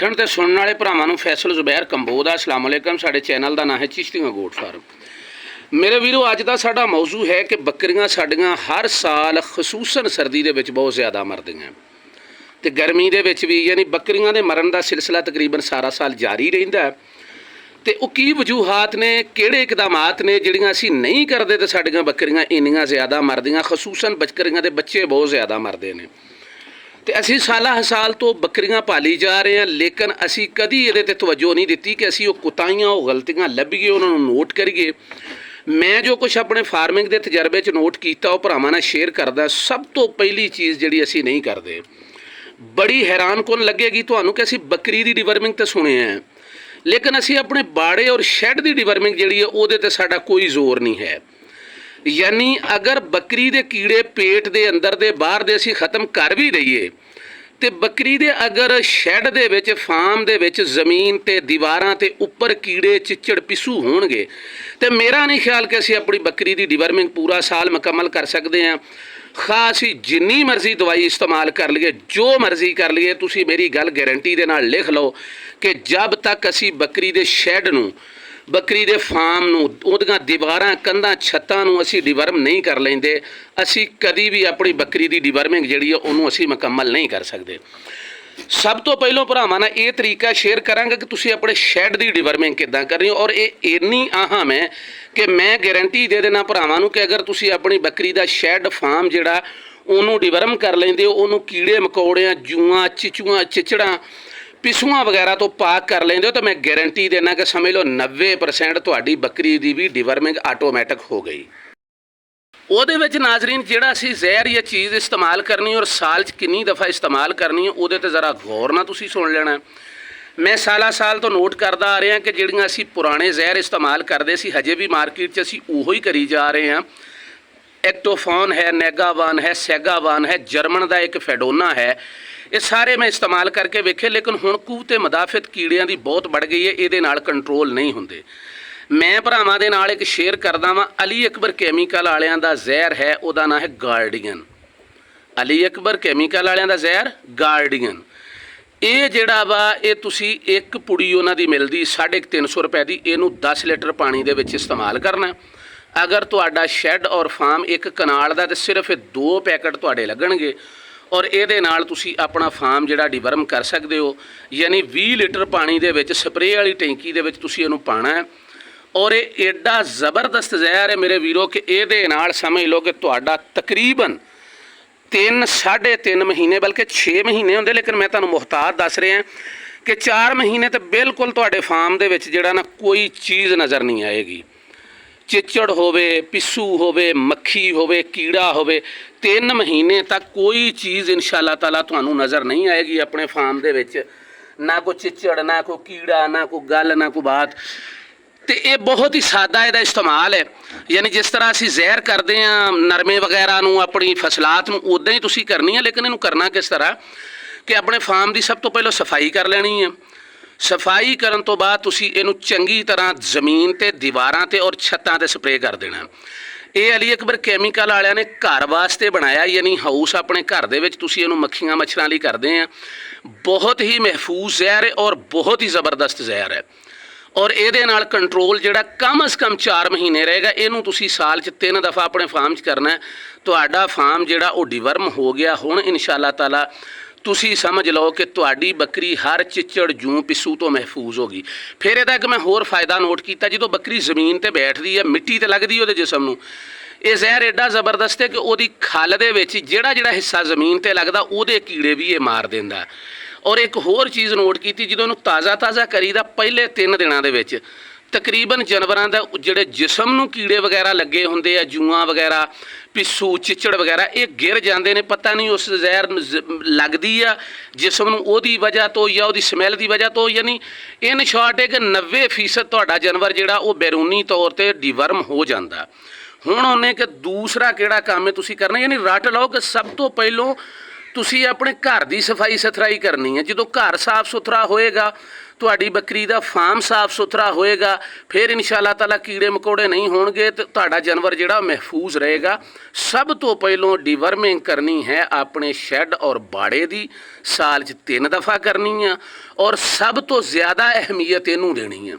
देखण ते सुनने वाले भरावां नूं फैसल जुबैर कंबोज दा अस्सलाम वालेकुम। साडे चैनल का नाम है चिश्तियां गोट फार्म। मेरे वीरो अज का साडा मौजू है कि बकरियां साडियां हर साल खसूसन सर्दी दे विच बहुत ज़्यादा मरदियां ते गर्मी दे विच भी, यानी बकरियां दे मरण का सिलसिला तकरीबन सारा साल जारी रहिंदा है। ते वो की वजूहात ने, किहड़े इकदामात ने जिहड़ियां असीं नहीं करदे ते साडियां बकरियां इन्नियां ज़्यादा मरदियां। खसूसन बकरियां दे बच्चे बहुत ज़्यादा मरदे ने ते असीं साला साल तो बकरियां पाली जा रहे हैं, लेकिन असीं कदी इहदे ते तवज्जो नहीं दित्ती कि असीं वो कुताइयां, वो गलतियां लभीए, उन्हां नूं नोट करिए। मैं जो कुछ अपने फार्मिंग के तजर्बे च नोट किया वो भरावां नाल शेयर करदा। सब तो पहली चीज़ जिहड़ी असीं नहीं करदे, बड़ी हैरान कुन लगेगी तुहानूं कि असीं बकरी दी डिवर्मिंग तो सुने हैं, लेकिन असीं अपने बाड़े और शैड की डिवर्मिंग जिहड़ी है उहदे ते साडा कोई जोर नहीं है। यानी अगर बकरी दे कीड़े पेट दे अंदर दे बाहर दे असीं खत्म कर भी दईए ते बकरी दे अगर शैड दे विच, फार्म दे विच, ज़मीन ते दीवारां ते उपर कीड़े चिच्चड़ पिसू होणगे ते मेरा नहीं ख्याल कि असीं अपनी बकरी दी डिवर्मिंग पूरा साल मुकम्मल कर सकते हैं। खास ही जिन्नी मर्जी दवाई इस्तेमाल कर लिए, जो मर्जी कर लिए, तुसी मेरी गल गारंटी दे नाल लिख लो कि जब तक असी बकरी दे शैड नूं, बकरी दे फार्म नूं, उहदियां दीवारां, कंधां, छत्तां नूं असी डिवर्म नहीं कर लेंदे, असी कदी भी अपनी बकरी दी डिवर्मिंग जिहड़ी है उहनूं असी मुकम्मल नहीं कर सकते। सब तो पहलों भरावां नाल ये तरीका शेयर करांगे कि तुसी अपने शैड की डिवर्मिंग किद्दां करनी हो। और ये इन्नी अहम है कि मैं गारंटी दे देना भरावां नूं कि अगर तुसी अपनी बकरी का शैड, फार्म जिहड़ा उहनूं डिवर्म कर लेंदे हो, उहनूं कीड़े मकोड़ियां, जूआं, चिचूआं, चिचड़ां, पिसूआं वगैरह तो पाक कर लेंदे हो, तो मैं गारंटी देना कि समझ लो 90% तुहाडी बकरी की भी डिवर्मिंग आटोमैटिक हो गई। ਉਹਦੇ ਵਿੱਚ नाजरीन ਜਿਹੜਾ ਅਸੀਂ ਜ਼ਹਿਰ ਜਾਂ चीज़ इस्तेमाल करनी और साल 'ਚ किन्नी दफ़ा इस्तेमाल करनी है ਉਹਦੇ 'ਤੇ ज़रा गौर ਨਾਲ ਤੁਸੀਂ ਸੁਣ ਲੈਣਾ। मैं साला साल तो नोट करता आ रहा कि ਜਿਹੜੀਆਂ ਅਸੀਂ पुराने ਜ਼ਹਿਰ इस्तेमाल करते सी हजे भी मार्केट 'ਚ ਅਸੀਂ ਉਹੋ ही करी जा रहे हैं। एक्टोफॉन है, नेगावान है, सैगावान है, जर्मन का एक फेडोना है, ये सारे मैं इस्तेमाल करके वेखे, लेकिन हुण कुव्वत मुदाफ़ित कीड़ियां की बहुत बढ़ गई है, ये नाल कंट्रोल नहीं होंदे। मैं भरावां दे नाल एक शेयर करदा वां, अली अकबर कैमिकल वालियां दा ਜ਼ਹਿਰ है, ਉਹਦਾ नाम है गार्डियन। अली अकबर कैमिकल वालियां दा ਜ਼ਹਿਰ गार्डियन। ਇਹ ਜਿਹੜਾ ਵਾ ਇਹ ਤੁਸੀਂ ਇੱਕ ਪੁੜੀ ਉਹਨਾਂ ਦੀ ਮਿਲਦੀ 350 रुपए ਦੀ, ਇਹਨੂੰ 10 ਲੀਟਰ ਪਾਣੀ ਦੇ ਵਿੱਚ ਇਸਤੇਮਾਲ ਕਰਨਾ। अगर ਤੁਹਾਡਾ ਸ਼ੈੱਡ ਔਰ ਫਾਰਮ ਇੱਕ ਕਨਾਲ ਦਾ ਤੇ ਸਿਰਫ 2 ਪੈਕਟ ਤੁਹਾਡੇ ਲੱਗਣਗੇ और ਇਹਦੇ ਨਾਲ ਤੁਸੀਂ ਆਪਣਾ ਫਾਰਮ ਜਿਹੜਾ ਡਿਵਰਮ ਕਰ ਸਕਦੇ ਹੋ। यानी 20 लीटर पानी ਦੇ ਵਿੱਚ ਸਪਰੇ ਵਾਲੀ ਟੈਂਕੀ ਦੇ ਵਿੱਚ ਤੁਸੀਂ ਇਹਨੂੰ ਪਾਣਾ ਹੈ। और ये एडा ज़बरदस्त ਜ਼ਹਿਰ है मेरे वीरों कि ਇਹਦੇ ਨਾਲ समझ लो कि ਤੁਹਾਡਾ तकरीबन 3-3.5 महीने, बल्कि 6 महीने होंगे, लेकिन मैं ਤੁਹਾਨੂੰ ਮੁਹਤਾਤ दस रहा कि 4 महीने तो बिल्कुल ਤੁਹਾਡੇ फार्म ਦੇ ਵਿੱਚ ਜਿਹੜਾ ना कोई चीज़ नज़र नहीं आएगी। चिचड़ होवे, पिस्सू होवे, मक्खी होवे, कीड़ा होवे, 3 महीने तक कोई चीज़ इंशाअल्लाह ताला ਤੁਹਾਨੂੰ नज़र नहीं आएगी अपने फार्म ਦੇ ਵਿੱਚ। ना कोई चिचड़, ना कोई कीड़ा, ना कोई गल, ना कोई बात। तो ये बहुत ही सादा इसका इस्तेमाल है। यानी जिस तरह असी ਜ਼ਹਿਰ करते हैं नरमे वगैरह नूं, अपनी फसलात नूं, उदा ही तुसी करनी है, लेकिन इनू करना किस तरह कि अपने फार्म की सब तो पहले सफाई कर लेनी है। सफाई करन तो बाद तुसी इनू चंगी तरह ज़मीन ते, दीवारां ते और छत्तां ते स्प्रे कर देना। ये अली अकबर कैमिकल वालियां ने घर वास्ते बनाया, यानी हाउस अपने घर दे विच तुसी इनू मक्खियां मच्छरां लई करदे हैं। बहुत ही महफूज ਜ਼ਹਿਰ है और बहुत ही ज़बरदस्त ਜ਼ਹਿਰ है। और ये नाल कंट्रोल जोड़ा कम अज़ कम 4 महीने रहेगा। इनू तुसी साल 'ਚ 3 दफ़ा अपने फार्म 'ਚ करना है। तुहाडा फार्म जोड़ा वो डिवर्म हो गया। हुण इंशाअल्लाह ताला तुसी समझ लो कि तुहाडी बकरी हर चिचड़, जूं, पिस्सू तो महफूज होगी। फिर इहदा एक मैं होर फायदा नोट किया, जो बकरी जमीन ते बैठदी है, मिट्टी ते लगदी है जिसम नूं, ये ਜ਼ਹਿਰ एडा ज़बरदस्त है कि ਉਹਦੀ खल दे विच ਜਿਹੜਾ हिस्सा जमीन ते लगदा ਉਹਦੇ कीड़े भी ये मार दिंदा। और एक होर चीज़ नोट की, जो ताज़ा ताज़ा करीदा पहले 3 दिनों के तकरीबन जानवरों का जोड़े जिसम नूं कीड़े वगैरह लगे होंगे, जूआं वगैरह, पिस्सू, चिचड़ वगैरह, ये गिर जाते हैं। पता नहीं उस ਜ਼ਹਿਰ लगती है जिसम नूं ਉਹਦੀ वजह तो या ਉਹਦੀ ਸਮੈਲ की वजह तो। यानी इन शॉर्ट है कि 90% तुहाडा जानवर जिहड़ा वो बैरूनी तौर पर डिवर्म हो जाता। हुण उन्हें कि दूसरा किहड़ा काम है तुसीं करना, यानी रट लो कि सब तो पहलों ਤੁਸੀਂ ਆਪਣੇ ਘਰ ਦੀ ਸਫਾਈ ਸੁਥਰਾਈ ਕਰਨੀ ਹੈ। ਜਦੋਂ ਘਰ ਸਾਫ਼ ਸੁਥਰਾ ਹੋਏਗਾ, ਤੁਹਾਡੀ ਬੱਕਰੀ ਦਾ ਫਾਰਮ ਸਾਫ਼ ਸੁਥਰਾ ਹੋਏਗਾ, ਫਿਰ ਇਨਸ਼ਾਅੱਲਾ ਤਾਲਾ ਕੀੜੇ ਮਕੌੜੇ ਨਹੀਂ ਹੋਣਗੇ ਤੇ ਤੁਹਾਡਾ ਜਾਨਵਰ ਜਿਹੜਾ ਮਹਿਫੂਜ਼ ਰਹੇਗਾ। ਸਭ ਤੋਂ ਪਹਿਲੋਂ ਡੀਵਰਮਿੰਗ ਕਰਨੀ ਹੈ ਆਪਣੇ ਸ਼ੈੱਡ ਔਰ ਬਾੜੇ ਦੀ, ਸਾਲ 'ਚ 3 ਦਫਾ ਕਰਨੀ ਆ, ਔਰ ਸਭ ਤੋਂ ਜ਼ਿਆਦਾ ਅਹਿਮੀਅਤ ਇਹਨੂੰ ਦੇਣੀ ਆ।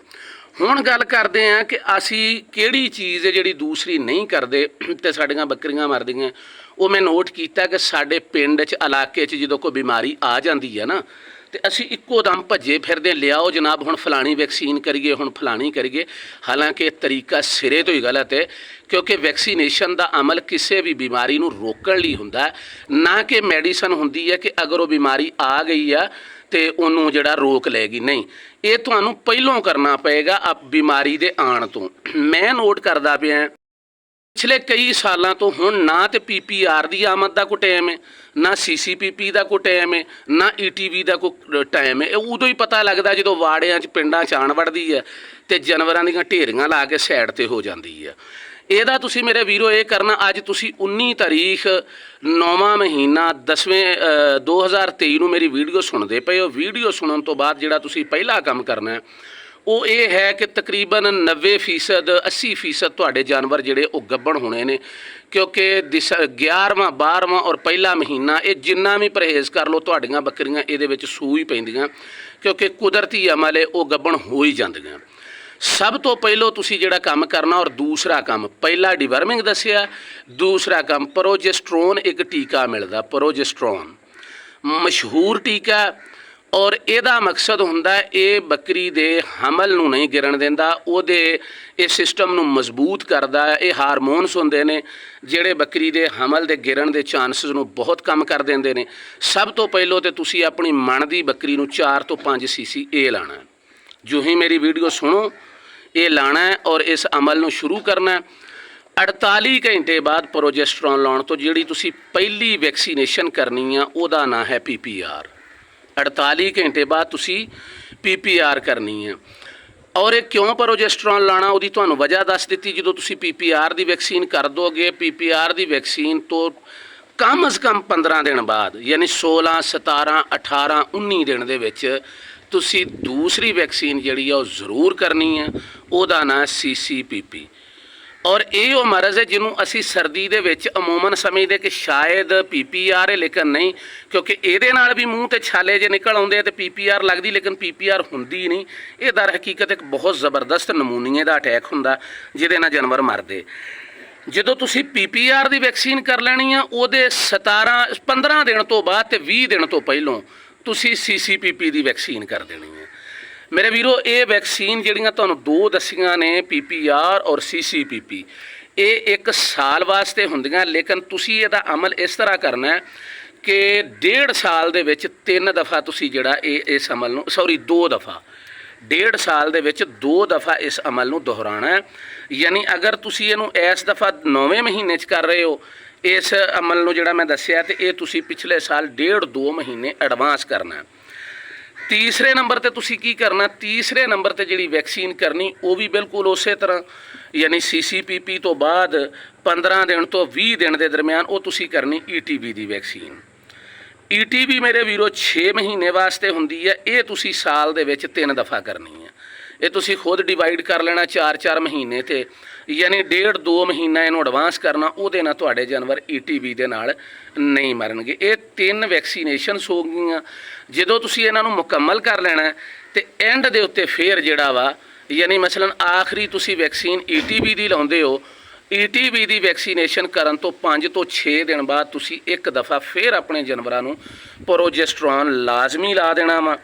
ਹੁਣ ਗੱਲ ਕਰਦੇ ਹਾਂ ਕਿ ਅਸੀਂ ਕਿਹੜੀ ਚੀਜ਼ ਹੈ ਜਿਹੜੀ ਦੂਸਰੀ ਨਹੀਂ ਕਰਦੇ ਤੇ ਸਾਡੀਆਂ ਬੱਕਰੀਆਂ ਮਰਦੀਆਂ। ਉਹ ਮੈਂ ਨੋਟ ਕੀਤਾ ਕਿ ਸਾਡੇ ਪਿੰਡ 'ਚ ਇਲਾਕੇ 'ਚ ਜਦੋਂ ਕੋਈ ਬਿਮਾਰੀ ਆ ਜਾਂਦੀ ਹੈ ਨਾ, ਤੇ ਅਸੀਂ ਇੱਕੋ ਦਮ ਭੱਜੇ ਫਿਰਦੇ, ਲਿਆਓ ਜਨਾਬ ਹੁਣ ਫਲਾਣੀ ਵੈਕਸੀਨ ਕਰੀਏ, ਹੁਣ ਫਲਾਣੀ ਕਰੀਏ। ਹਾਲਾਂਕਿ ਇਹ ਤਰੀਕਾ ਸਿਰੇ ਤੋਂ ਹੀ ਗਲਤ ਹੈ, ਕਿਉਂਕਿ ਵੈਕਸੀਨੇਸ਼ਨ ਦਾ ਅਮਲ ਕਿਸੇ ਵੀ ਬਿਮਾਰੀ ਨੂੰ ਰੋਕਣ ਲਈ ਹੁੰਦਾ, ਨਾ ਕਿ ਮੈਡੀਸਨ ਹੁੰਦੀ ਹੈ ਕਿ ਅਗਰ ਉਹ ਬਿਮਾਰੀ ਆ ਗਈ ਆ ਤੇ ਉਹਨੂੰ ਜਿਹੜਾ ਰੋਕ ਲਏਗੀ। ਨਹੀਂ, ਇਹ ਤੁਹਾਨੂੰ ਪਹਿਲੋਂ ਕਰਨਾ ਪਏਗਾ ਬਿਮਾਰੀ ਦੇ ਆਉਣ ਤੋਂ। ਮੈਂ ਨੋਟ ਕਰਦਾ ਪਿਆ ਪਿਛਲੇ ਕਈ ਸਾਲਾਂ ਤੋਂ ਹੁਣ ਨਾ ਤੇ PPR ਦੀ ਆਮਦ ਦਾ ਕੋਈ ਟਾਈਮ ਹੈ, ਨਾ CCPP ਦਾ ਕੋਈ ਟਾਈਮ ਹੈ, ਨਾ ETV ਦਾ ਕੋਈ ਟਾਈਮ ਹੈ। ਇਹ ਉਦੋਂ ਹੀ ਪਤਾ ਲੱਗਦਾ ਜਦੋਂ ਵਾੜਿਆਂ 'ਚ ਪਿੰਡਾਂ 'ਚ ਆਣ ਵੜਦੀ ਹੈ ਤੇ ਜਾਨਵਰਾਂ ਦੀਆਂ ਢੇਰੀਆਂ ਲਾ ਕੇ ਸਾਈਡ ਤੇ ਹੋ ਜਾਂਦੀ ਹੈ। ਇਹਦਾ ਤੁਸੀਂ ਮੇਰੇ ਵੀਰੋ ਇਹ ਕਰਨਾ, ਅੱਜ ਤੁਸੀਂ 19 ਤਾਰੀਖ 9ਵਾਂ ਮਹੀਨਾ 10ਵੇਂ 2023 ਨੂੰ ਮੇਰੀ ਵੀਡੀਓ ਸੁਣਦੇ ਪਏ ਹੋ। ਵੀਡੀਓ ਸੁਣਨ ਤੋਂ ਬਾਅਦ ਜਿਹੜਾ ਤੁਸੀਂ ਪਹਿਲਾ ਕੰਮ ਕਰਨਾ ਉਹ ਇਹ ਹੈ ਕਿ ਤਕਰੀਬਨ 90% 80% ਤੁਹਾਡੇ ਜਾਨਵਰ ਜਿਹੜੇ ਉਹ ਗੱਭਣ ਹੋਣੇ ਨੇ, ਕਿਉਂਕਿ 11ਵਾਂ 12ਵਾਂ ਔਰ ਪਹਿਲਾ ਮਹੀਨਾ ਇਹ ਜਿੰਨਾ ਵੀ ਪਰਹੇਜ਼ ਕਰ ਲਓ ਤੁਹਾਡੀਆਂ ਬੱਕਰੀਆਂ ਇਹਦੇ ਵਿੱਚ ਸੂ ਹੀ ਪੈਂਦੀਆਂ, ਕਿਉਂਕਿ ਕੁਦਰਤੀ ਅਮਲ ਹੈ, ਉਹ ਗੱਭਣ ਹੋ ਹੀ ਜਾਂਦੀਆਂ। ਸਭ ਤੋਂ ਪਹਿਲੋਂ ਤੁਸੀਂ ਜਿਹੜਾ ਕੰਮ ਕਰਨਾ, ਔਰ ਦੂਸਰਾ ਕੰਮ, ਪਹਿਲਾ ਡੀਵਰਮਿੰਗ ਦੱਸਿਆ, ਦੂਸਰਾ ਕੰਮ ਪ੍ਰੋਜੈਸਟਰੋਨ, ਇੱਕ ਟੀਕਾ ਮਿਲਦਾ ਪ੍ਰੋਜੈਸਟਰੋਨ, ਮਸ਼ਹੂਰ ਟੀਕਾ, ਔਰ ਇਹਦਾ ਮਕਸਦ ਹੁੰਦਾ ਇਹ ਬੱਕਰੀ ਦੇ ਹਮਲ ਨੂੰ ਨਹੀਂ ਗਿਰਨ ਦਿੰਦਾ, ਉਹਦੇ ਇਹ ਸਿਸਟਮ ਨੂੰ ਮਜ਼ਬੂਤ ਕਰਦਾ ਹੈ। ਇਹ ਹਾਰਮੋਨਸ ਹੁੰਦੇ ਨੇ ਜਿਹੜੇ ਬੱਕਰੀ ਦੇ ਹਮਲ ਦੇ ਗਿਰਨ ਦੇ ਚਾਂਸਸ ਨੂੰ ਬਹੁਤ ਕਮ ਕਰ ਦਿੰਦੇ ਨੇ। ਸਭ ਤੋਂ ਪਹਿਲੋਂ ਤੇ ਤੁਸੀਂ ਆਪਣੀ ਮਣ ਦੀ ਬੱਕਰੀ ਨੂੰ 4 ਤੋਂ 5 ਸੀਸੀ ਇਹ ਲਾਣਾ। ਜੋ ਹੀ ਮੇਰੀ ਵੀਡੀਓ ਸੁਣੋ ਇਹ ਲਾਣਾ ਔਰ ਇਸ ਅਮਲ ਨੂੰ ਸ਼ੁਰੂ ਕਰਨਾ। 48 ਘੰਟੇ ਬਾਅਦ ਪ੍ਰੋਜੈਸਟਰੋਨ ਲਾਉਣ ਤੋਂ ਜਿਹੜੀ ਤੁਸੀਂ ਪਹਿਲੀ ਵੈਕਸੀਨੇਸ਼ਨ ਕਰਨੀ ਆ ਉਹਦਾ ਨਾਂ ਹੈ PPR। 48 ਘੰਟੇ ਬਾਅਦ ਤੁਸੀਂ PPR ਕਰਨੀ ਹੈ। ਔਰ ਇਹ ਕਿਉਂ ਪ੍ਰੋਜੈਸਟਰੋਨ ਲਾਣਾ, ਉਹਦੀ ਤੁਹਾਨੂੰ ਵਜ੍ਹਾ ਦੱਸ ਦਿੱਤੀ। ਜਦੋਂ ਤੁਸੀਂ PPR ਦੀ ਵੈਕਸੀਨ ਕਰ ਦੋਗੇ, PPR ਦੀ ਵੈਕਸੀਨ ਤੋਂ ਕਮ ਅਜ਼ ਕਮ 15 ਦਿਨ ਬਾਅਦ, ਯਾਨੀ 16 17 18 19 ਦਿਨ ਦੇ ਵਿੱਚ ਤੁਸੀਂ ਦੂਸਰੀ ਵੈਕਸੀਨ ਜਿਹੜੀ ਆ ਉਹ ਜ਼ਰੂਰ ਕਰਨੀ ਹੈ। ਉਹਦਾ ਨਾਂ CCPP। ਔਰ ਇਹ ਉਹ ਮਰਜ਼ ਹੈ ਜਿਹਨੂੰ ਅਸੀਂ ਸਰਦੀ ਦੇ ਵਿੱਚ ਅਮੂਮਨ ਸਮਝਦੇ ਕਿ ਸ਼ਾਇਦ PPR ਹੈ, ਲੇਕਿਨ ਨਹੀਂ, ਕਿਉਂਕਿ ਇਹਦੇ ਨਾਲ ਵੀ ਮੂੰਹ ਤੇ ਛਾਲੇ ਜੇ ਨਿਕਲ ਆਉਂਦੇ ਤੇ PPR ਲੱਗਦੀ, ਲੇਕਿਨ PPR ਹੁੰਦੀ ਨਹੀਂ। ਇਹ ਦਰ ਹਕੀਕਤ ਇੱਕ ਬਹੁਤ ਜ਼ਬਰਦਸਤ ਨਮੂਨੀਏ ਦਾ ਅਟੈਕ ਹੁੰਦਾ ਜਿਹਦੇ ਨਾਲ ਜਾਨਵਰ ਮਰਦੇ। ਜਦੋਂ ਤੁਸੀਂ PPR ਦੀ ਵੈਕਸੀਨ ਕਰ ਲੈਣੀ ਆ, ਉਹਦੇ 15 ਦਿਨ ਤੋਂ ਬਾਅਦ ਤੇ 20 ਦਿਨ ਤੋਂ ਪਹਿਲੋਂ ਤੁਸੀਂ CCPP ਦੀ ਵੈਕਸੀਨ ਕਰ ਦੇਣੀ ਹੈ। ਮੇਰੇ ਵੀਰੋ, ਇਹ ਵੈਕਸੀਨ ਜਿਹੜੀਆਂ ਤੁਹਾਨੂੰ ਦੋ ਦੱਸੀਆਂ ਨੇ, PPR ਔਰ CCPP, ਇਹ 1 ਸਾਲ ਵਾਸਤੇ ਹੁੰਦੀਆਂ, ਲੇਕਿਨ ਤੁਸੀਂ ਇਹਦਾ ਅਮਲ ਇਸ ਤਰ੍ਹਾਂ ਕਰਨਾ ਕਿ 1.5 ਸਾਲ ਦੇ ਵਿੱਚ 3 ਦਫਾ ਤੁਸੀਂ ਜਿਹੜਾ ਇਸ ਅਮਲ ਨੂੰ 2 ਦਫਾ 1.5 ਸਾਲ ਦੇ ਵਿੱਚ 2 ਦਫਾ ਇਸ ਅਮਲ ਨੂੰ ਦੁਹਰਾਉਣਾ। ਯਾਨੀ ਅਗਰ ਤੁਸੀਂ ਇਹਨੂੰ ਇਸ ਦਫਾ 9ਵੇਂ ਮਹੀਨੇ 'ਚ ਕਰ ਰਹੇ ਹੋ ਇਸ ਅਮਲ ਨੂੰ ਜਿਹੜਾ ਮੈਂ ਦੱਸਿਆ, ਤੇ ਇਹ ਤੁਸੀਂ ਪਿਛਲੇ ਸਾਲ 1.5-2 ਮਹੀਨੇ ਐਡਵਾਂਸ ਕਰਨਾ। ਤੀਸਰੇ ਨੰਬਰ ਤੇ ਤੁਸੀਂ ਕੀ ਕਰਨਾ, ਤੀਸਰੇ ਨੰਬਰ ਤੇ ਜਿਹੜੀ ਵੈਕਸੀਨ ਕਰਨੀ ਉਹ ਵੀ ਬਿਲਕੁਲ ਉਸੇ ਤਰ੍ਹਾਂ, ਯਾਨੀ CCPP ਤੋਂ ਬਾਅਦ 15 ਦਿਨ ਤੋਂ 20 ਦਿਨ ਦੇ ਦਰਮਿਆਨ ਉਹ ਤੁਸੀਂ ਕਰਨੀ ETV ਦੀ ਵੈਕਸੀਨ। ETV ਮੇਰੇ ਵੀਰੋ 6 ਮਹੀਨੇ ਵਾਸਤੇ ਹੁੰਦੀ ਹੈ। ਇਹ ਤੁਸੀਂ ਸਾਲ ਦੇ ਵਿੱਚ 3 ਦਫਾ ਕਰਨੀ ਹੈ। ਇਹ ਤੁਸੀਂ ਖੁਦ ਡਿਵਾਈਡ ਕਰ ਲੈਣਾ 4-4 ਮਹੀਨੇ ਤੇ, ਯਾਨੀ 1.5-2 ਮਹੀਨਾ ਇਹਨੂੰ ਐਡਵਾਂਸ ਕਰਨਾ। ਉਹਦੇ ਨਾਲ ਤੁਹਾਡੇ ਜਾਨਵਰ ETV ਦੇ ਨਾਲ ਨਹੀਂ ਮਰਨਗੇ। ਇਹ 3 ਵੈਕਸੀਨੇਸ਼ਨਸ ਹੋ ਗਈਆਂ। ਜਦੋਂ ਤੁਸੀਂ ਇਹਨਾਂ ਨੂੰ ਮੁਕੰਮਲ ਕਰ ਲੈਣਾ ਤੇ ਐਂਡ ਦੇ ਉੱਤੇ ਫੇਰ ਜਿਹੜਾ ਵਾ, ਯਾਨੀ ਮਸਲਨ ਆਖਰੀ ਤੁਸੀਂ ਵੈਕਸੀਨ ETV ਦੀ ਲਾਉਂਦੇ ਹੋ, ETV ਦੀ ਵੈਕਸੀਨੇਸ਼ਨ ਕਰਨ ਤੋਂ 5 ਤੋਂ 6 ਦਿਨ ਬਾਅਦ ਤੁਸੀਂ 1 ਦਫਾ ਫੇਰ ਆਪਣੇ ਜਾਨਵਰਾਂ ਨੂੰ ਪ੍ਰੋਜੈਸਟਰੋਨ ਲਾਜ਼ਮੀ ਲਾ ਦੇਣਾ ਵਾ।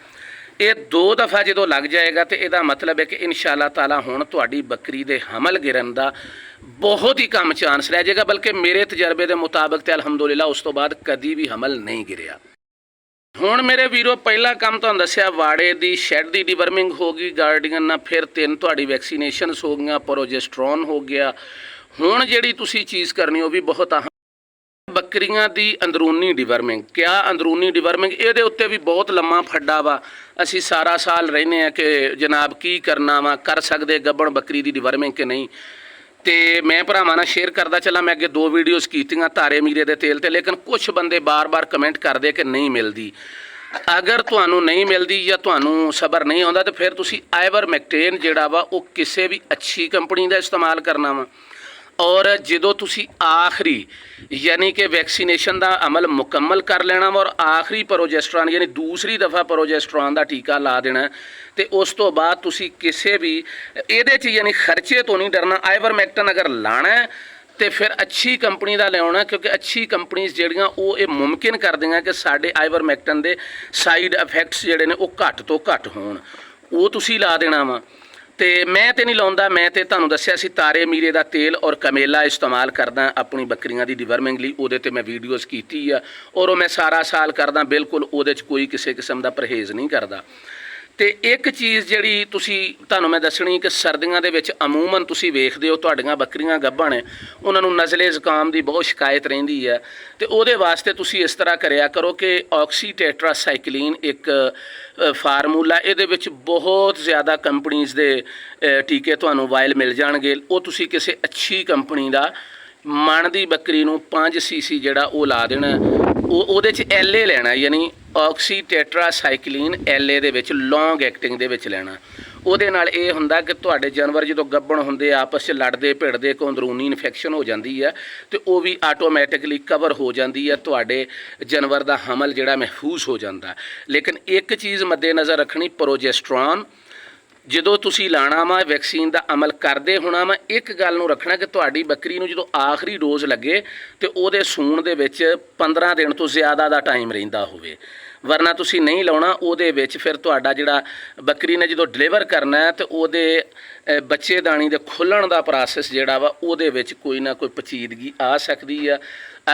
ਇਹ 2 ਦਫਾ ਜਦੋਂ ਲੱਗ ਜਾਏਗਾ ਤੇ ਇਹਦਾ ਮਤਲਬ ਹੈ ਕਿ ਇਨਸ਼ਾਅੱਲਾ ਤਾਲਾ ਹੁਣ ਤੁਹਾਡੀ ਬੱਕਰੀ ਦੇ ਹਮਲ ਗਿਰਨ ਦਾ ਬਹੁਤ ਹੀ ਕਮ ਚਾਂਸ ਰਹਿ ਜਾਏਗਾ, ਬਲਕਿ ਮੇਰੇ ਤਜਰਬੇ ਦੇ ਮੁਤਾਬਕ ਤੇ ਅਲਹਮਦੁਲਿਲਾ ਉਸ ਤੋਂ ਬਾਅਦ ਕਦੀ ਵੀ ਹਮਲ ਨਹੀਂ ਗਿਰਿਆ। ਹੁਣ ਮੇਰੇ ਵੀਰੋ, ਪਹਿਲਾ ਕੰਮ ਤੁਹਾਨੂੰ ਦੱਸਿਆ ਵਾੜੇ ਦੀ ਸ਼ੈੱਡ ਦੀ ਡੀਵਰਮਿੰਗ ਹੋ ਗਈ, ਗਾਰਡੀਅਨ ਨਾਲ, ਫਿਰ 3 ਤੁਹਾਡੀ ਵੈਕਸੀਨੇਸ਼ਨਸ ਹੋ ਗਈਆਂ, ਪ੍ਰੋਜੈਸਟਰੋਨ ਹੋ ਗਿਆ। ਹੁਣ ਜਿਹੜੀ ਤੁਸੀਂ ਚੀਜ਼ ਕਰਨੀ ਉਹ ਵੀ ਬਹੁਤ ਅਹਿਮ, ਬੱਕਰੀਆਂ ਦੀ ਅੰਦਰੂਨੀ ਡੀਵਰਮਿੰਗ। ਕਿਆ ਅੰਦਰੂਨੀ ਡੀਵਰਮਿੰਗ, ਇਹਦੇ ਉੱਤੇ ਵੀ ਬਹੁਤ ਲੰਮਾ ਫੱਡਾ ਵਾ। ਅਸੀਂ ਸਾਰਾ ਸਾਲ ਰਹਿੰਦੇ ਹਾਂ ਕਿ ਜਨਾਬ ਕੀ ਕਰਨਾ ਵਾ, ਕਰ ਸਕਦੇ ਗੱਭਣ ਬੱਕਰੀ ਦੀ ਡੀਵਰਮਿੰਗ ਕਿ ਨਹੀਂ। ਤੇ ਮੈਂ ਭਰਾਵਾਂ ਨਾਲ ਸ਼ੇਅਰ ਕਰਦਾ ਚੱਲਾਂ। ਮੈਂ ਅੱਗੇ 2 ਵੀਡੀਓਜ਼ ਕੀਤੀਆਂ ਤਾਰੇ ਮੀਰੇ ਦੇ ਤੇਲ ਤੇ, ਲੇਕਿਨ ਕੁਝ ਬੰਦੇ ਬਾਰ-ਬਾਰ ਕਮੈਂਟ ਕਰਦੇ ਕਿ ਨਹੀਂ ਮਿਲਦੀ। ਅਗਰ ਤੁਹਾਨੂੰ ਨਹੀਂ ਮਿਲਦੀ ਜਾਂ ਤੁਹਾਨੂੰ ਸਬਰ ਨਹੀਂ ਆਉਂਦਾ ਤਾਂ ਫਿਰ ਤੁਸੀਂ ਆਈਵਰਮੈਕਟਿਨ ਜਿਹੜਾ ਵਾ ਉਹ ਕਿਸੇ ਵੀ ਅੱਛੀ ਕੰਪਨੀ ਦਾ ਇਸਤੇਮਾਲ ਕਰਨਾ ਵਾ। ਔਰ ਜਦੋਂ ਤੁਸੀਂ ਆਖਰੀ ਯਾਨੀ ਕਿ ਵੈਕਸੀਨੇਸ਼ਨ ਦਾ ਅਮਲ ਮੁਕੰਮਲ ਕਰ ਲੈਣਾ ਵਾ ਔਰ ਆਖਰੀ ਪ੍ਰੋਜੈਸਟਰਾਨ ਯਾਨੀ ਦੂਸਰੀ ਦਫਾ ਪ੍ਰੋਜੈਸਟਰਾਨ ਦਾ ਟੀਕਾ ਲਾ ਦੇਣਾ ਤੇ ਉਸ ਤੋਂ ਬਾਅਦ ਤੁਸੀਂ ਕਿਸੇ ਵੀ ਇਹਦੇ 'ਚ ਯਾਨੀ ਖਰਚੇ ਤੋਂ ਨਹੀਂ ਡਰਨਾ। ਆਈਵਰਮੈਕਟਿਨ ਅਗਰ ਲਾਣਾ ਤੇ ਫਿਰ ਅੱਛੀ ਕੰਪਨੀ ਦਾ ਲਿਆਉਣਾ, ਕਿਉਂਕਿ ਅੱਛੀ ਕੰਪਨੀਆਂ ਜਿਹੜੀਆਂ ਉਹ ਇਹ ਮੁਮਕਿਨ ਕਰਦੀਆਂ ਕਿ ਸਾਡੇ ਆਈਵਰਮੈਕਟਿਨ ਦੇ ਸਾਈਡ ਇਫੈਕਟਸ ਜਿਹੜੇ ਨੇ ਉਹ ਘੱਟ ਤੋਂ ਘੱਟ ਹੋਣ, ਉਹ ਤੁਸੀਂ ਲਾ ਦੇਣਾ ਵਾ। ਤੇ ਮੈਂ ਤੇ ਨਹੀਂ ਲਾਉਂਦਾ, ਮੈਂ ਤੇ ਤੁਹਾਨੂੰ ਦੱਸਿਆ ਸੀ ਤਾਰੇ ਮੀਰੇ ਦਾ ਤੇਲ ਔਰ ਕਮੇਲਾ ਇਸਤੇਮਾਲ ਕਰਦਾ ਆਪਣੀ ਬੱਕਰੀਆਂ ਦੀ ਡਿਵਰਮਿੰਗ ਲਈ। ਉਹਦੇ ਤੇ ਮੈਂ ਵੀਡੀਓਜ਼ ਕੀਤੀ ਆ ਔਰ ਉਹ ਮੈਂ ਸਾਰਾ ਸਾਲ ਕਰਦਾ, ਬਿਲਕੁਲ ਉਹਦੇ 'ਚ ਕੋਈ ਕਿਸੇ ਕਿਸਮ ਦਾ ਪਰਹੇਜ਼ ਨਹੀਂ ਕਰਦਾ। ਤੇ ਇੱਕ ਚੀਜ਼ ਜਿਹੜੀ ਤੁਹਾਨੂੰ ਮੈਂ ਦੱਸਣੀ ਕਿ ਸਰਦੀਆਂ ਦੇ ਵਿੱਚ ਅਮੂਮਨ ਤੁਸੀਂ ਵੇਖਦੇ ਹੋ ਤੁਹਾਡੀਆਂ ਬੱਕਰੀਆਂ ਗੱਭਣ ਨੇ, ਉਹਨਾਂ ਨੂੰ ਨਜ਼ਲੇ ਜ਼ੁਕਾਮ ਦੀ ਬਹੁਤ ਸ਼ਿਕਾਇਤ ਰਹਿੰਦੀ ਹੈ। ਤੇ ਉਹਦੇ ਵਾਸਤੇ ਤੁਸੀਂ ਇਸ ਤਰ੍ਹਾਂ ਕਰਿਆ ਕਰੋ ਕਿ ਆਕਸੀ ਟੈਟਰਾਸਾਈਕਲਿਨ ਇੱਕ ਫਾਰਮੂਲਾ, ਇਹਦੇ ਵਿੱਚ ਬਹੁਤ ਜ਼ਿਆਦਾ ਕੰਪਨੀਆਂ ਦੇ ਟੀਕੇ ਤੁਹਾਨੂੰ ਵਾਇਲ ਮਿਲ ਜਾਣਗੇ। ਉਹ ਤੁਸੀਂ ਕਿਸੇ ਅੱਛੀ ਕੰਪਨੀ ਦਾ ਮਣ ਦੀ ਬੱਕਰੀ ਨੂੰ 5 ਸੀਸੀ ਜਿਹੜਾ ਉਹ ਲਾ ਦੇਣਾ। ਉਹਦੇ 'ਚ LA ਲੈਣਾ, ਯਾਨੀ ਆਕਸੀ ਟੈਟਰਾਸਾਈਕਲਿਨ LA ਦੇ ਵਿੱਚ ਲੌਂਗ ਐਕਟਿੰਗ ਦੇ ਵਿੱਚ ਲੈਣਾ। ਉਹਦੇ ਨਾਲ ਇਹ ਹੁੰਦਾ ਕਿ ਤੁਹਾਡੇ ਜਾਨਵਰ ਜਦੋਂ ਗੱਭਣ ਹੁੰਦੇ ਆਪਸ 'ਚ ਲੜਦੇ ਭਿੜਦੇ ਕੋਈ ਅੰਦਰੂਨੀ ਇਨਫੈਕਸ਼ਨ ਹੋ ਜਾਂਦੀ ਹੈ ਤੇ ਉਹ ਵੀ ਆਟੋਮੈਟਿਕਲੀ ਕਵਰ ਹੋ ਜਾਂਦੀ ਹੈ, ਤੁਹਾਡੇ ਜਾਨਵਰ ਦਾ ਹਮਲ ਜਿਹੜਾ ਮਹਿਫੂਜ਼ ਹੋ ਜਾਂਦਾ। ਲੇਕਿਨ ਇੱਕ ਚੀਜ਼ ਮੱਦੇ-ਨਜ਼ਰ ਰੱਖਣੀ, ਪ੍ਰੋਜੈਸਟਰੋਨ ਜਦੋਂ ਤੁਸੀਂ ਲਾਣਾ ਵਾ ਵੈਕਸੀਨ ਦਾ ਅਮਲ ਕਰਦੇ ਹੋਣਾ ਵਾ, ਇੱਕ ਗੱਲ ਨੂੰ ਰੱਖਣਾ ਕਿ ਤੁਹਾਡੀ ਬੱਕਰੀ ਨੂੰ ਜਦੋਂ ਆਖਰੀ ਡੋਜ਼ ਲੱਗੇ ਤੇ ਉਹਦੇ ਸੂਣ ਦੇ ਵਿੱਚ 15 ਦਿਨ ਤੋਂ ਜ਼ਿਆਦਾ ਦਾ ਟਾਈਮ ਰਹਿੰਦਾ ਹੋਵੇ, ਵਰਨਾ ਤੁਸੀਂ ਨਹੀਂ ਲਾਉਣਾ। ਉਹਦੇ ਵਿੱਚ ਫਿਰ ਤੁਹਾਡਾ ਜਿਹੜਾ ਬੱਕਰੀ ਨੇ ਜਦੋਂ ਡਿਲੀਵਰ ਕਰਨਾ ਹੈ ਤੇ ਉਹਦੇ ਬੱਚੇਦਾਨੀ ਦੇ ਖੁੱਲ੍ਹਣ ਦਾ ਪ੍ਰੋਸੈਸ ਜਿਹੜਾ ਵਾ ਉਹਦੇ ਵਿੱਚ ਕੋਈ ਨਾ ਕੋਈ ਪਚੀਦਗੀ ਆ ਸਕਦੀ ਆ।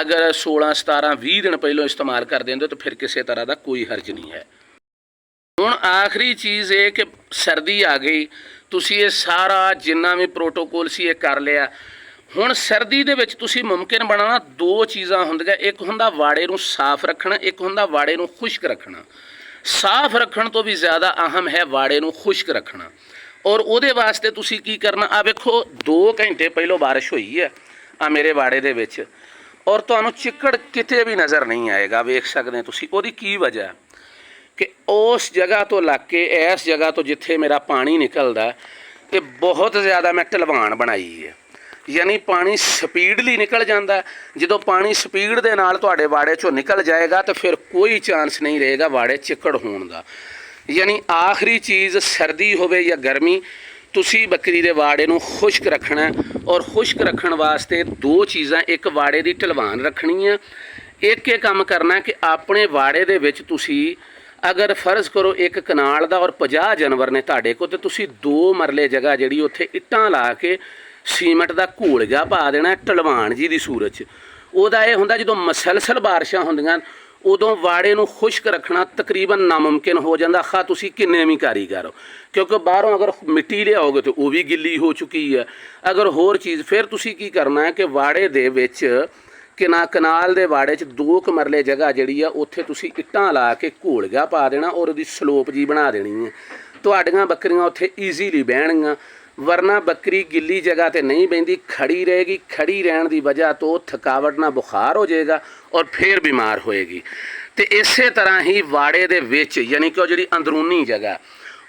ਅਗਰ 16, 17, 20 ਦਿਨ ਪਹਿਲਾਂ ਇਸਤੇਮਾਲ ਕਰ ਦਿੰਦੇ ਤਾਂ ਫਿਰ ਕਿਸੇ ਤਰ੍ਹਾਂ ਦਾ ਕੋਈ ਹਰਜ ਨਹੀਂ ਹੈ। ਹੁਣ ਆਖਰੀ ਚੀਜ਼ ਇਹ ਕਿ ਸਰਦੀ ਆ ਗਈ, ਤੁਸੀਂ ਇਹ ਸਾਰਾ ਜਿੰਨਾ ਵੀ ਪ੍ਰੋਟੋਕੋਲ ਸੀ ਇਹ ਕਰ ਲਿਆ। ਹੁਣ ਸਰਦੀ ਦੇ ਵਿੱਚ ਤੁਸੀਂ ਮੁਮਕਿਨ ਬਣਾਉਣਾ 2 ਚੀਜ਼ਾਂ ਹੁੰਦੀਆਂ, ਇੱਕ ਹੁੰਦਾ ਵਾੜੇ ਨੂੰ ਸਾਫ਼ ਰੱਖਣਾ, ਇੱਕ ਹੁੰਦਾ ਵਾੜੇ ਨੂੰ ਖੁਸ਼ਕ ਰੱਖਣਾ। ਸਾਫ਼ ਰੱਖਣ ਤੋਂ ਵੀ ਜ਼ਿਆਦਾ ਅਹਿਮ ਹੈ ਵਾੜੇ ਨੂੰ ਖੁਸ਼ਕ ਰੱਖਣਾ। ਔਰ ਉਹਦੇ ਵਾਸਤੇ ਤੁਸੀਂ ਕੀ ਕਰਨਾ, ਆ ਵੇਖੋ 2 ਘੰਟੇ ਪਹਿਲਾਂ ਬਾਰਿਸ਼ ਹੋਈ ਹੈ ਆ ਮੇਰੇ ਵਾੜੇ ਦੇ ਵਿੱਚ ਔਰ ਤੁਹਾਨੂੰ ਚਿੱਕੜ ਕਿਤੇ ਵੀ ਨਜ਼ਰ ਨਹੀਂ ਆਏਗਾ, ਵੇਖ ਸਕਦੇ ਤੁਸੀਂ। ਉਹਦੀ ਕੀ ਵਜ੍ਹਾ ਕਿ ਉਸ ਜਗ੍ਹਾ ਤੋਂ ਲੱਗ ਕੇ ਇਸ ਜਗ੍ਹਾ ਤੋਂ ਜਿੱਥੇ ਮੇਰਾ ਪਾਣੀ ਨਿਕਲਦਾ ਤੇ ਬਹੁਤ ਜ਼ਿਆਦਾ ਮੈਂ ਢਲਵਾਨ ਬਣਾਈ ਹੈ, ਯਾਨੀ ਪਾਣੀ ਸਪੀਡਲੀ ਨਿਕਲ ਜਾਂਦਾ। ਜਦੋਂ ਪਾਣੀ ਸਪੀਡ ਦੇ ਨਾਲ ਤੁਹਾਡੇ ਵਾੜੇ 'ਚੋਂ ਨਿਕਲ ਜਾਏਗਾ ਤਾਂ ਫਿਰ ਕੋਈ ਚਾਂਸ ਨਹੀਂ ਰਹੇਗਾ ਵਾੜੇ ਚਿੱਕੜ ਹੋਣ ਦਾ। ਯਾਨੀ ਆਖਰੀ ਚੀਜ਼ ਸਰਦੀ ਹੋਵੇ ਜਾਂ ਗਰਮੀ, ਤੁਸੀਂ ਬੱਕਰੀ ਦੇ ਵਾੜੇ ਨੂੰ ਖੁਸ਼ਕ ਰੱਖਣਾ। ਔਰ ਖੁਸ਼ਕ ਰੱਖਣ ਵਾਸਤੇ 2 ਚੀਜ਼ਾਂ, ਇੱਕ ਵਾੜੇ ਦੀ ਢਲਵਾਨ ਰੱਖਣੀ ਹੈ, ਇੱਕ ਇਹ ਕੰਮ ਕਰਨਾ ਕਿ ਆਪਣੇ ਵਾੜੇ ਦੇ ਵਿੱਚ ਤੁਸੀਂ ਅਗਰ ਫਰਜ਼ ਕਰੋ ਇੱਕ ਕਨਾਲ ਦਾ ਔਰ 50 ਜਾਨਵਰ ਨੇ ਤੁਹਾਡੇ ਕੋਲ, ਤੇ ਤੁਸੀਂ 2 ਮਰਲੇ ਜਗ੍ਹਾ ਜਿਹੜੀ ਉੱਥੇ ਇੱਟਾਂ ਲਾ ਕੇ ਸੀਮੈਂਟ ਦਾ ਘੋਲ ਜਿਹਾ ਪਾ ਦੇਣਾ ਢਲਵਾਨ ਜੀ ਦੀ ਸੂਰਤ 'ਚ। ਉਹਦਾ ਇਹ ਹੁੰਦਾ ਜਦੋਂ ਮਸਲਸਲ ਬਾਰਿਸ਼ਾਂ ਹੁੰਦੀਆਂ ਉਦੋਂ ਵਾੜੇ ਨੂੰ ਖੁਸ਼ਕ ਰੱਖਣਾ ਤਕਰੀਬਨ ਨਾਮੁਮਕਿਨ ਹੋ ਜਾਂਦਾ, ਖਾ ਤੁਸੀਂ ਕਿੰਨੇ ਵੀ ਕਾਰੀਗਰ ਹੋ, ਕਿਉਂਕਿ ਬਾਹਰੋਂ ਅਗਰ ਮਿੱਟੀ ਲਿਆਓਗੇ ਤਾਂ ਉਹ ਵੀ ਗਿੱਲੀ ਹੋ ਚੁੱਕੀ ਹੈ। ਅਗਰ ਹੋਰ ਚੀਜ਼ ਫਿਰ ਤੁਸੀਂ ਕੀ ਕਰਨਾ ਹੈ ਕਿ ਵਾੜੇ ਦੇ ਵਿੱਚ ਕਨਾਲ ਦੇ ਵਾੜੇ 'ਚ 2 ਮਰਲੇ ਜਗ੍ਹਾ ਜਿਹੜੀ ਆ ਉੱਥੇ ਤੁਸੀਂ ਇੱਟਾਂ ਲਾ ਕੇ ਘੋਲ ਗਿਆ ਪਾ ਦੇਣਾ ਔਰ ਉਹਦੀ ਸਲੋਪ ਜੀ ਬਣਾ ਦੇਣੀ ਹੈ। ਤੁਹਾਡੀਆਂ ਬੱਕਰੀਆਂ ਉੱਥੇ ਈਜ਼ੀਲੀ ਬਹਿਣਗੀਆਂ, ਵਰਨਾ ਬੱਕਰੀ ਗਿੱਲੀ ਜਗ੍ਹਾ ਤੇ ਨਹੀਂ ਬਹਿੰਦੀ, ਖੜੀ ਰਹੇਗੀ। ਖੜੀ ਰਹਿਣ ਦੀ ਵਜ੍ਹਾ ਤੋਂ ਥਕਾਵਟ ਨਾਲ ਬੁਖਾਰ ਹੋ ਜਾਏਗਾ ਔਰ ਫਿਰ ਬਿਮਾਰ ਹੋਏਗੀ। ਤੇ ਇਸੇ ਤਰ੍ਹਾਂ ਹੀ ਵਾੜੇ ਦੇ ਵਿੱਚ ਯਾਨੀ ਕਿ ਉਹ ਜਿਹੜੀ ਅੰਦਰੂਨੀ ਜਗ੍ਹਾ,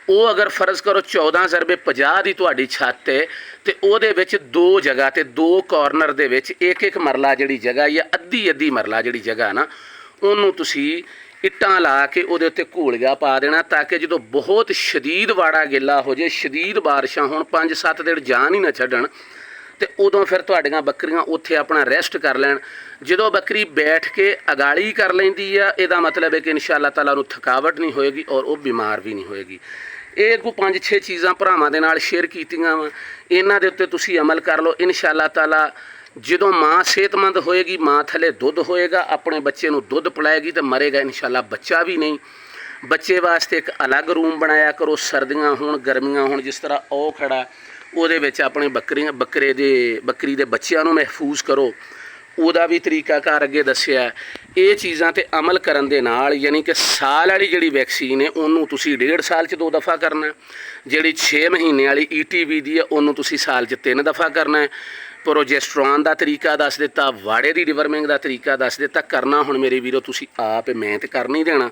ਉਹ ਅਗਰ ਫਰਜ਼ ਕਰੋ 14x50 ਦੀ ਤੁਹਾਡੀ ਛੱਤ ਹੈ ਤੇ ਉਹਦੇ ਵਿੱਚ 2 ਜਗ੍ਹਾ ਤੇ 2 ਕਾਰਨਰ ਦੇ ਵਿੱਚ ਇੱਕ ਮਰਲਾ ਜਿਹੜੀ ਜਗ੍ਹਾ ਜਾਂ ਅੱਧੀ ਮਰਲਾ ਜਿਹੜੀ ਜਗ੍ਹਾ ਨਾ, ਉਹਨੂੰ ਤੁਸੀਂ ਇੱਟਾਂ ਲਾ ਕੇ ਉਹਦੇ ਉੱਤੇ ਘੋਲੀਆ ਪਾ ਦੇਣਾ, ਤਾਂ ਕਿ ਜਦੋਂ ਬਹੁਤ ਸ਼ਦੀਦ ਵਾੜਾ ਗਿੱਲਾ ਹੋ ਜੇ, ਸ਼ਦੀਦ ਬਾਰਿਸ਼ਾਂ ਹੋਣ, 5-7 ਦਿਨ ਜਾਨ ਹੀ ਨਾ ਛੱਡਣ, ਤੇ ਉਦੋਂ ਫਿਰ ਤੁਹਾਡੀਆਂ ਬੱਕਰੀਆਂ ਉੱਥੇ ਆਪਣਾ ਰੈਸਟ ਕਰ ਲੈਣ। ਜਦੋਂ ਬੱਕਰੀ ਬੈਠ ਕੇ ਅਗਾਲੀ ਕਰ ਲੈਂਦੀ ਆ, ਇਹਦਾ ਮਤਲਬ ਹੈ ਕਿ ਇਨਸ਼ਾ ਅੱਲਾਹ ਤਾਲਾ ਨੂੰ ਥਕਾਵਟ ਨਹੀਂ ਹੋਏਗੀ ਔਰ ਉਹ ਬਿਮਾਰ ਵੀ ਨਹੀਂ ਹੋਏਗੀ। ਇਹ ਕੋ 5-6 ਚੀਜ਼ਾਂ ਭਰਾਵਾਂ ਦੇ ਨਾਲ ਸ਼ੇਅਰ ਕੀਤੀਆਂ ਵਾ, ਇਹਨਾਂ ਦੇ ਉੱਤੇ ਤੁਸੀਂ ਅਮਲ ਕਰ ਲਓ। ਇਨਸ਼ਾ ਅੱਲਾਹ ਤਾਲਾ ਜਦੋਂ ਮਾਂ ਸਿਹਤਮੰਦ ਹੋਏਗੀ, ਮਾਂ ਥੱਲੇ ਦੁੱਧ ਹੋਏਗਾ, ਆਪਣੇ ਬੱਚੇ ਨੂੰ ਦੁੱਧ ਪਿਲਾਏਗੀ ਤੇ ਮਰੇਗਾ ਇਨਸ਼ਾ ਅੱਲਾਹ ਬੱਚਾ ਵੀ ਨਹੀਂ। ਬੱਚੇ ਵਾਸਤੇ ਇੱਕ ਅਲੱਗ ਰੂਮ ਬਣਾਇਆ ਕਰੋ, ਸਰਦੀਆਂ ਹੋਣ ਗਰਮੀਆਂ ਹੋਣ, ਜਿਸ ਤਰ੍ਹਾਂ ਉਹ ਖੜਾ ਉਹਦੇ ਵਿੱਚ ਆਪਣੇ ਬੱਕਰੀ ਦੇ ਬੱਚਿਆਂ ਨੂੰ ਮਹਿਫੂਜ਼ ਕਰੋ। ਉਹਦਾ ਵੀ ਤਰੀਕਾਕਾਰ ਅੱਗੇ ਦੱਸਿਆ। ਇਹ ਚੀਜ਼ਾਂ ਤੇ ਅਮਲ ਕਰਨ ਦੇ ਨਾਲ ਯਾਨੀ ਕਿ ਸਾਲ ਵਾਲੀ ਜਿਹੜੀ ਵੈਕਸੀਨ ਹੈ ਉਹਨੂੰ ਤੁਸੀਂ 1.5 ਸਾਲ 'ਚ 2 ਦਫਾ ਕਰਨਾ, ਜਿਹੜੀ 6 ਮਹੀਨੇ ਵਾਲੀ ETV ਦੀ ਹੈ ਉਹਨੂੰ ਤੁਸੀਂ ਸਾਲ 'ਚ 3 ਦਫਾ ਕਰਨਾ ਹੈ। ਪ੍ਰੋਜੈਸਟਰੋਨ ਦਾ ਤਰੀਕਾ ਦੱਸ ਦਿੱਤਾ, ਵਾੜੇ ਦੀ ਡਿਵਰਮਿੰਗ ਦਾ ਤਰੀਕਾ ਦੱਸ ਦਿੱਤਾ। ਕਰਨਾ ਹੁਣ ਮੇਰੇ ਵੀਰੋ ਤੁਸੀਂ ਆਪ, ਮੈਂ ਤੇ ਕਰ ਨਹੀਂ ਦੇਣਾ,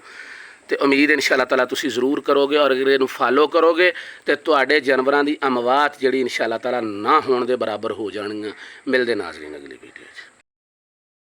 ਤੇ ਉਮੀਦ ਇਨਸ਼ਾ ਤਾਲਾ ਤੁਸੀਂ ਜ਼ਰੂਰ ਕਰੋਗੇ ਔਰ ਅਗਰ ਇਹਨੂੰ ਫਾਲੋ ਕਰੋਗੇ ਤੇ ਤੁਹਾਡੇ ਜਾਨਵਰਾਂ ਦੀ ਅਮਵਾਤ ਜਿਹੜੀ ਇਨਸ਼ਾ ਤਾਲਾ ਨਾ ਹੋਣ ਦੇ ਬਰਾਬਰ ਹੋ ਜਾਣਗੀਆਂ। ਮਿਲਦੇ ਨਾਜ਼ਰੀਨ ਅਗਲੀ ਵੀਡੀਓ 'ਚ।